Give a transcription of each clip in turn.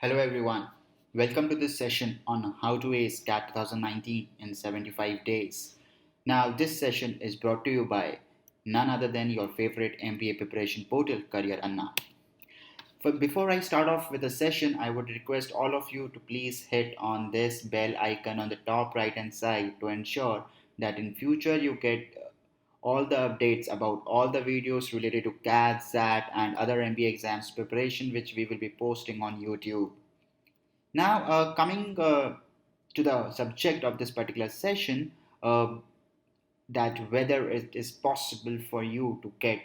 Hello everyone. Welcome to this session on how to ace CAT 2019 in 75 days. Now this session is brought to you by none other than your favorite MBA preparation portal Career Anna. Before I start off with the session, I would request all of you to please hit on this bell icon on the top right hand side to ensure that in future you get all the updates about all the videos related to CAT, SAT and other MBA exams preparation which we will be posting on YouTube. Now, coming to the subject of this particular session, uh, that whether it is possible for you to get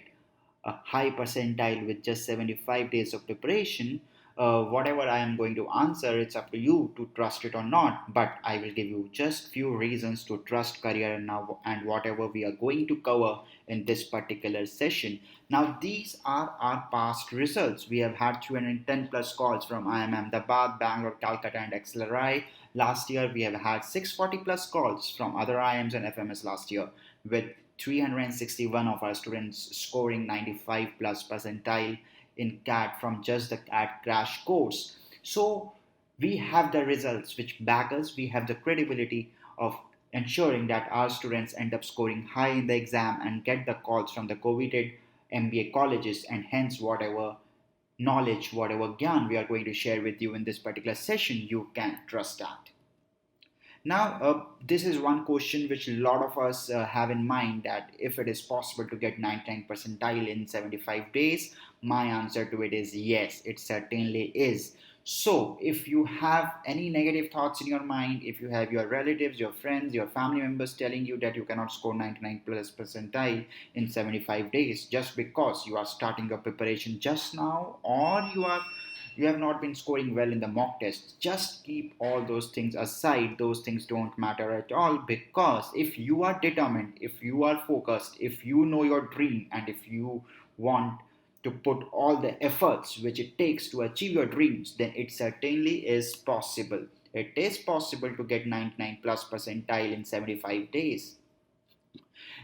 a high percentile with just 75 days of preparation, whatever I am going to answer, it's up to you to trust it or not. But I will give you just few reasons to trust career now and whatever we are going to cover in this particular session. Now, these are our past results. We have had 210 plus calls from IIM Ahmedabad, Bangalore, Calcutta, and XLRI. Last year, we have had 640 plus calls from other IIMs and FMS last year, with 361 of our students scoring 95 plus percentile in CAT from just the CAT crash course. So we have the results which back us, we have the credibility of ensuring that our students end up scoring high in the exam and get the calls from the coveted MBA colleges, and hence whatever knowledge, whatever gyan we are going to share with you in this particular session, you can trust that. Now, this is one question which a lot of us have in mind, that if it is possible to get 99 percentile in 75 days, my answer to it is yes, it certainly is. So, if you have any negative thoughts in your mind, if you have your relatives, your friends, your family members telling you that you cannot score 99 plus percentile in 75 days just because you are starting your preparation just now, or you have not been scoring well in the mock tests, just keep all those things aside. Those things don't matter at all, because if you are determined, if you are focused, if you know your dream, and if you want to put all the efforts which it takes to achieve your dreams, then it certainly is possible. It is possible to get 99 plus percentile in 75 days.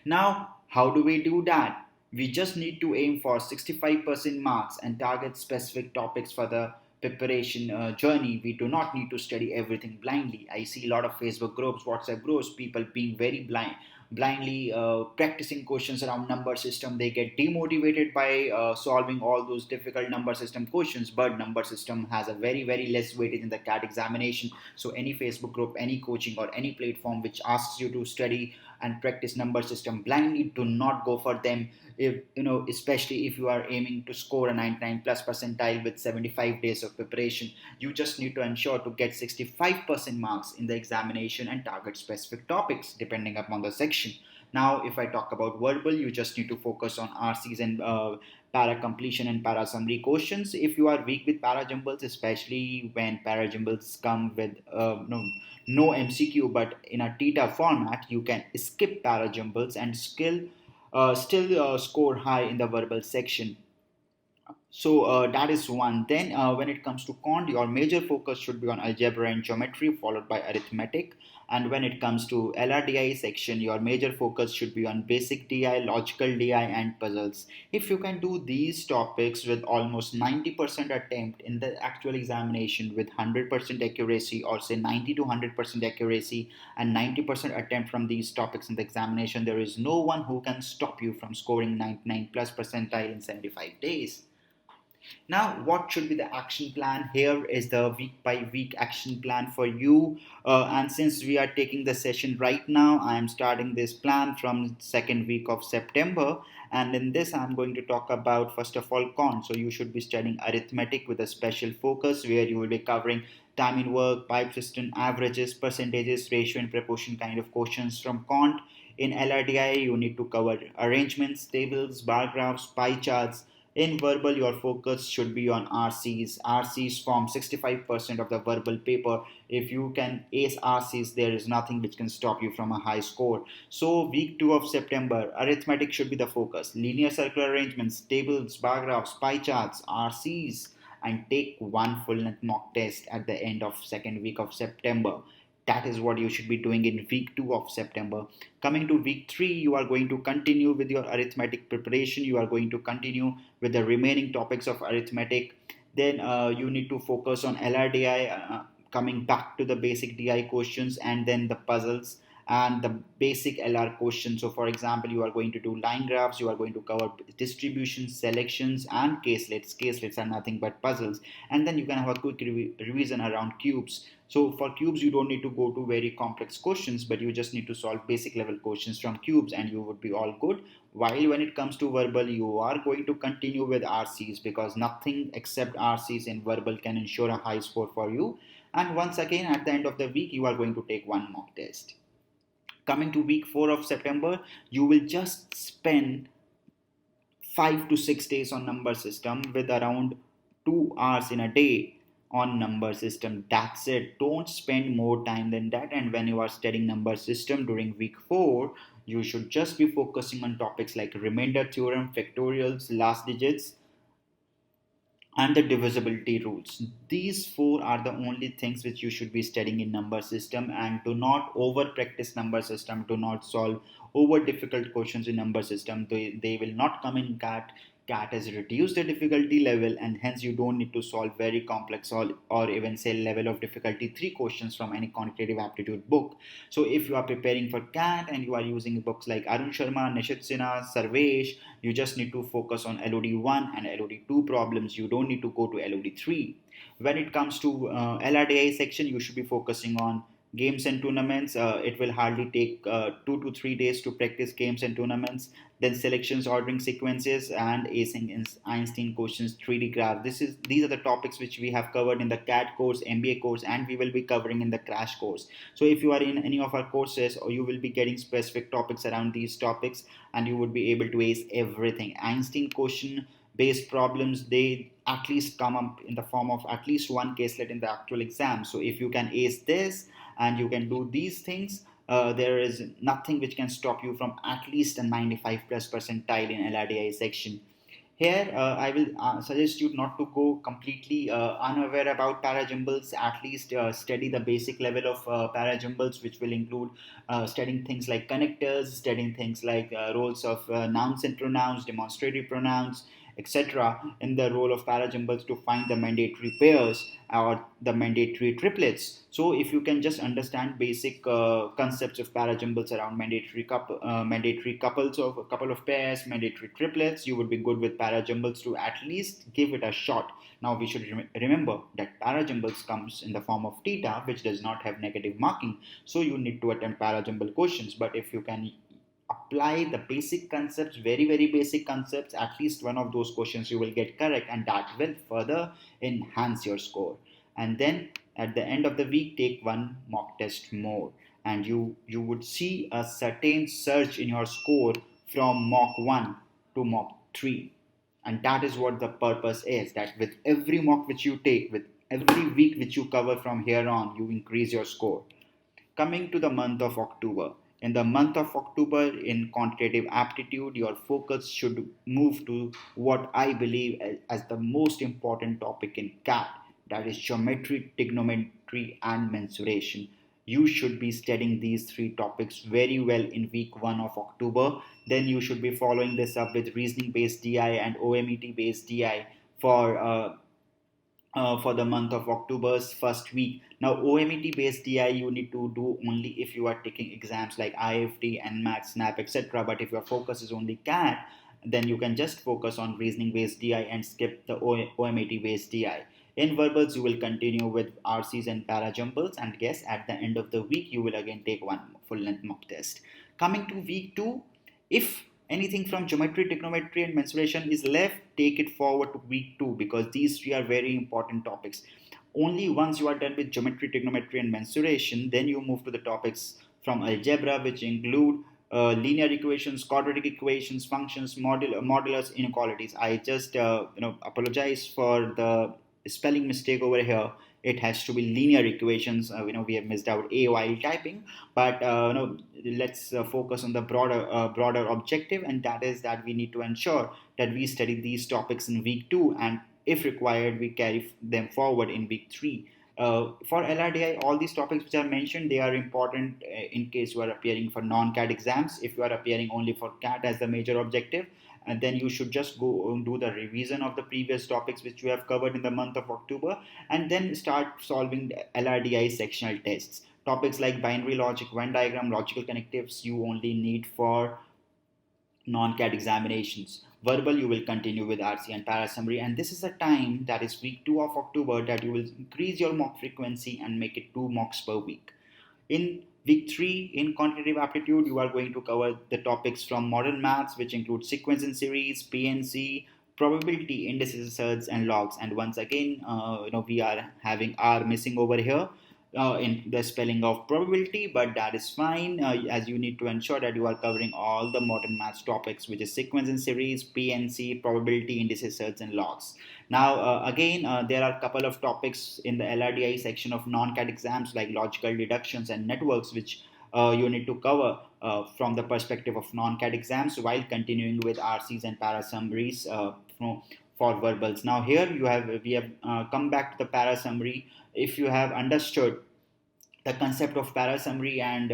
Now, how do we do that? We just need to aim for 65% marks and target specific topics for the preparation journey. We do not need to study everything blindly. I see a lot of Facebook groups, WhatsApp groups, people being very blindly practicing questions around number system. They get demotivated by solving all those difficult number system questions, but number system has a very less weightage in the CAT examination. So any Facebook group, any coaching, or any platform which asks you to study and practice number system blindly, do not go for them. If you know, especially if you are aiming to score a 99 plus percentile with 75 days of preparation, you just need to ensure to get 65% marks in the examination and target specific topics depending upon the section. Now, if I talk about verbal, you just need to focus on RCs and para completion and para summary questions. If you are weak with para jumbles, especially when para jumbles come with no MCQ but in a TETA format, you can skip para jumbles and still score high in the verbal section. So that is one. Then when it comes to Quant, your major focus should be on algebra and geometry, followed by arithmetic. And when it comes to LRDI section, your major focus should be on basic DI, logical DI, and puzzles. If you can do these topics with almost 90% attempt in the actual examination with 100% accuracy, or say 90 to 100% accuracy and 90% attempt from these topics in the examination, there is no one who can stop you from scoring 99 plus percentile in 75 days. Now, what should be the action plan? Here is the week by week action plan for you. And since we are taking the session right now, I am starting this plan from second week of September. And in this, I'm going to talk about first of all Quant. So you should be studying arithmetic with a special focus, where you will be covering time in work, pipe system, averages, percentages, ratio, and proportion kind of questions from Quant. In LRDI, you need to cover arrangements, tables, bar graphs, pie charts. In verbal, your focus should be on RCs. RCs form 65% of the verbal paper. If you can ace RCs, there is nothing which can stop you from a high score. So, week 2 of September, arithmetic should be the focus. Linear circular arrangements, tables, bar graphs, pie charts, RCs, and take one full length mock test at the end of second week of September. That is what you should be doing in week 2 of September. Coming to week 3, you are going to continue with your arithmetic preparation. You are going to continue with the remaining topics of arithmetic. Then you need to focus on LRDI, coming back to the basic DI questions, and then the puzzles and the basic LR questions. So for example, you are going to do line graphs, you are going to cover distributions, selections, and caselets. Caselets are nothing but puzzles. And then you can have a quick revision around cubes. So for cubes, you don't need to go to very complex questions, but you just need to solve basic level questions from cubes and you would be all good. While when it comes to verbal, you are going to continue with RCs, because nothing except RCs in verbal can ensure a high score for you. And once again, at the end of the week, you are going to take one mock test. Coming to week 4 of September, you will just spend 5 to 6 days on number system with around 2 hours in a day on number system. That's it. Don't spend more time than that. And when you are studying number system during week 4, you should just be focusing on topics like remainder theorem, factorials, last digits, and the divisibility rules. These four are the only things which you should be studying in number system. And do not over practice number system. Do not solve over difficult questions in number system. They will not come in CAT. CAT has reduced the difficulty level, and hence you don't need to solve very complex or even say level of difficulty 3 questions from any quantitative aptitude book. So if you are preparing for CAT and you are using books like Arun Sharma, Nishit Sinha, Sarvesh, you just need to focus on LOD1 and LOD2 problems. You don't need to go to LOD3. When it comes to LRDI section, you should be focusing on games and tournaments. It will hardly take 2 to 3 days to practice games and tournaments. Then selections, ordering sequences, and acing Einstein questions, 3D graph. These are the topics which we have covered in the CAT course, MBA course, and we will be covering in the crash course. So if you are in any of our courses, or you will be getting specific topics around these topics, and you would be able to ace everything. Einstein question based problems, they at least come up in the form of at least one caselet in the actual exam. So if you can ace this and you can do these things, there is nothing which can stop you from at least a 95 plus percentile in LRDI section. Here, I will suggest you not to go completely unaware about parajumbles. At least study the basic level of parajumbles, which will include studying things like connectors, studying things like roles of nouns and pronouns, demonstrative pronouns, etc. in the role of parajumbles to find the mandatory pairs or the mandatory triplets. So if you can just understand basic concepts of parajumbles around mandatory couples of a couple of pairs, mandatory triplets, you would be good with parajumbles to at least give it a shot. Now we should remember that parajumbles comes in the form of theta, which does not have negative marking. So you need to attempt parajumble questions. But if you can apply the basic concepts, very basic concepts, at least one of those questions you will get correct, and that will further enhance your score. And then at the end of the week, take one mock test more, and you would see a certain surge in your score from mock 1 to mock 3. And that is what the purpose is, that with every mock which you take, with every week which you cover from here on, you increase your score. Coming to the month of October. In the month of October, in quantitative aptitude, your focus should move to what I believe as the most important topic in CAT, that is geometry, trigonometry, and mensuration. You should be studying these three topics very well in week 1 of October. Then you should be following this up with reasoning based DI and OMET based DI for the month of October's first week. Now, OMET based DI you need to do only if you are taking exams like IFT, NMAT, SNAP, etc. But if your focus is only CAT, then you can just focus on reasoning based DI and skip the OMET based DI. In verbals, you will continue with RCs and parajumbles, and yes, at the end of the week, you will again take one full length mock test. Coming to week 2, if anything from geometry, trigonometry, and mensuration is left, take it forward to week 2, because these three are very important topics. Only once you are done with geometry, trigonometry, and mensuration, then you move to the topics from algebra, which include linear equations, quadratic equations, functions, modulus, inequalities. I just apologize for the spelling mistake over here. It has to be linear equations. We have missed out a while typing, but let's focus on the broader objective, and that is that we need to ensure that we study these topics in week 2, and if required, we carry them forward in week 3. For LRDI, all these topics which are mentioned, they are important in case you are appearing for non-CAT exams. If you are appearing only for CAT as the major objective, and then you should just go and do the revision of the previous topics which you have covered in the month of October, and then start solving LRDI sectional tests. Topics like binary logic, Venn diagram, logical connectives, you only need for non-CAT examinations. Verbal, you will continue with RC and para summary, and this is the time, that is week 2 of October, that you will increase your mock frequency and make it 2 mocks per week. In week 3, in quantitative aptitude, you are going to cover the topics from modern maths, which include sequence and series, PNC, probability, indices, surds, and logs. And once again, we are having R missing over here in the spelling of probability, but that is fine, as you need to ensure that you are covering all the modern maths topics, which is sequence and series, PNC, probability, indices, surds, and logs. Now, again, there are a couple of topics in the LRDI section of non-CAT exams like logical deductions and networks, which you need to cover from the perspective of non-CAT exams, while continuing with RCs and para summaries for verbals. Now, here we have come back to the para summary. If you have understood the concept of para summary and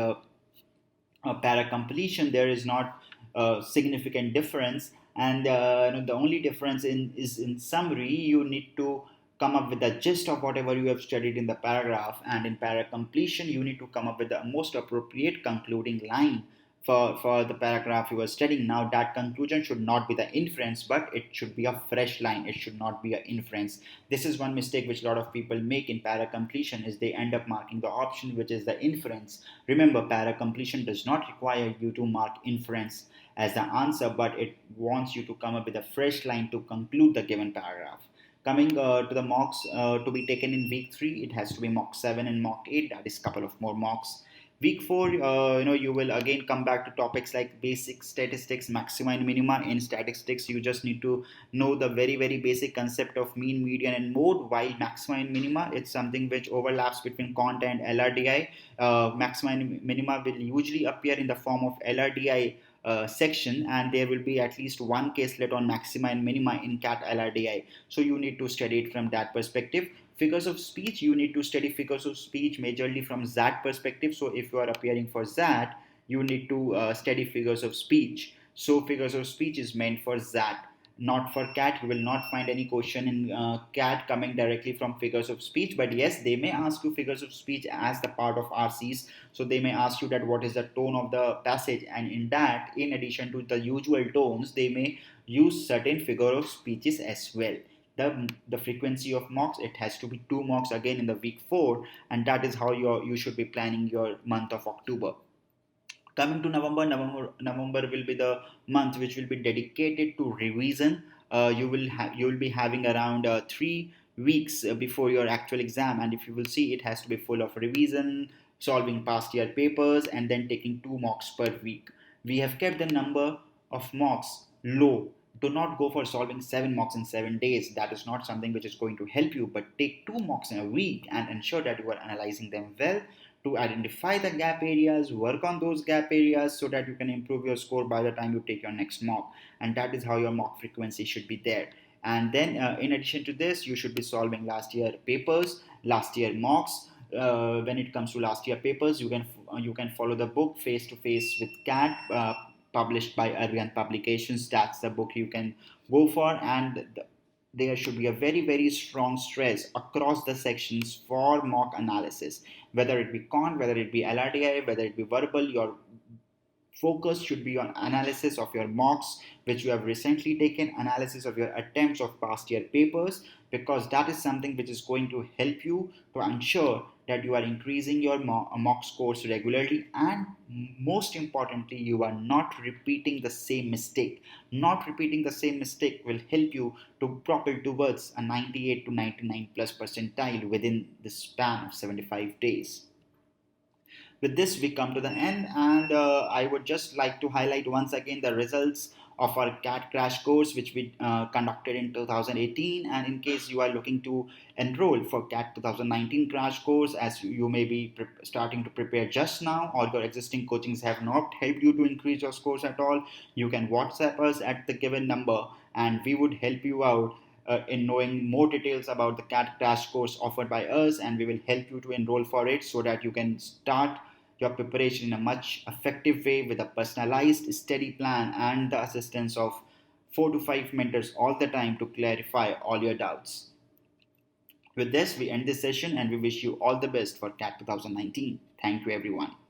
para completion, there is not a significant difference, and the only difference is in summary. You need to come up with the gist of whatever you have studied in the paragraph, and in para completion you need to come up with the most appropriate concluding line for the paragraph you are studying. Now, that conclusion should not be the inference, but it should be a fresh line. It should not be an inference. This is one mistake which a lot of people make in para completion, is they end up marking the option which is the inference. Remember, para completion does not require you to mark inference as the answer, but it wants you to come up with a fresh line to conclude the given paragraph. Coming to the mocks to be taken in week 3, it has to be mock 7 and mock 8. That is a couple of more mocks. Week 4, you will again come back to topics like basic statistics, maxima and minima. In statistics, you just need to know the very, very basic concept of mean, median, and mode, while maxima and minima, it's something which overlaps between Quant and LRDI. Maxima and minima will usually appear in the form of LRDI section, and there will be at least one caselet on maxima and minima in CAT LRDI. So you need to study it from that perspective. Figures of speech, you need to study figures of speech majorly from ZAT perspective. So if you are appearing for ZAT, you need to study figures of speech. So figures of speech is meant for ZAT, not for CAT. You will not find any question in CAT coming directly from figures of speech, but yes, they may ask you figures of speech as the part of RCs. So they may ask you that what is the tone of the passage, and in that, in addition to the usual tones, they may use certain figure of speeches as well. The frequency of mocks, it has to be 2 mocks again in the week 4, and that is how you should be planning your month of October. Coming to November will be the month which will be dedicated to revision. You will be having around 3 weeks before your actual exam, and if you will see, it has to be full of revision, solving past year papers, and then taking 2 mocks per week. We have kept the number of mocks low. Do not go for solving 7 mocks in 7 days. That is not something which is going to help you, but take 2 mocks in a week and ensure that you are analyzing them well to identify the gap areas, work on those gap areas so that you can improve your score by the time you take your next mock. And that is how your mock frequency should be there. And then in addition to this, you should be solving last year papers, last year mocks. When it comes to last year papers, you can follow the book Face to Face with CAT, published by Arvian Publications. That's the book you can go for, and there should be a very, very strong stress across the sections for mock analysis, whether it be Quant, whether it be LRDI, whether it be verbal. Your focus should be on analysis of your mocks which you have recently taken, analysis of your attempts of past year papers, because that is something which is going to help you to ensure that you are increasing your mock scores regularly, and most importantly, you are not repeating the same mistake. Not repeating the same mistake will help you to propel towards a 98 to 99 plus percentile within the span of 75 days. With this, we come to the end, and I would just like to highlight once again the results of our CAT crash course which we conducted in 2018. And in case you are looking to enroll for CAT 2019 crash course, as you may be starting to prepare just now, or your existing coachings have not helped you to increase your scores at all, you can WhatsApp us at the given number, and we would help you out in knowing more details about the CAT crash course offered by us, and we will help you to enroll for it so that you can start your preparation in a much effective way with a personalized study plan and the assistance of 4 to 5 mentors all the time to clarify all your doubts. With this, we end this session and we wish you all the best for CAT 2019. Thank you, everyone.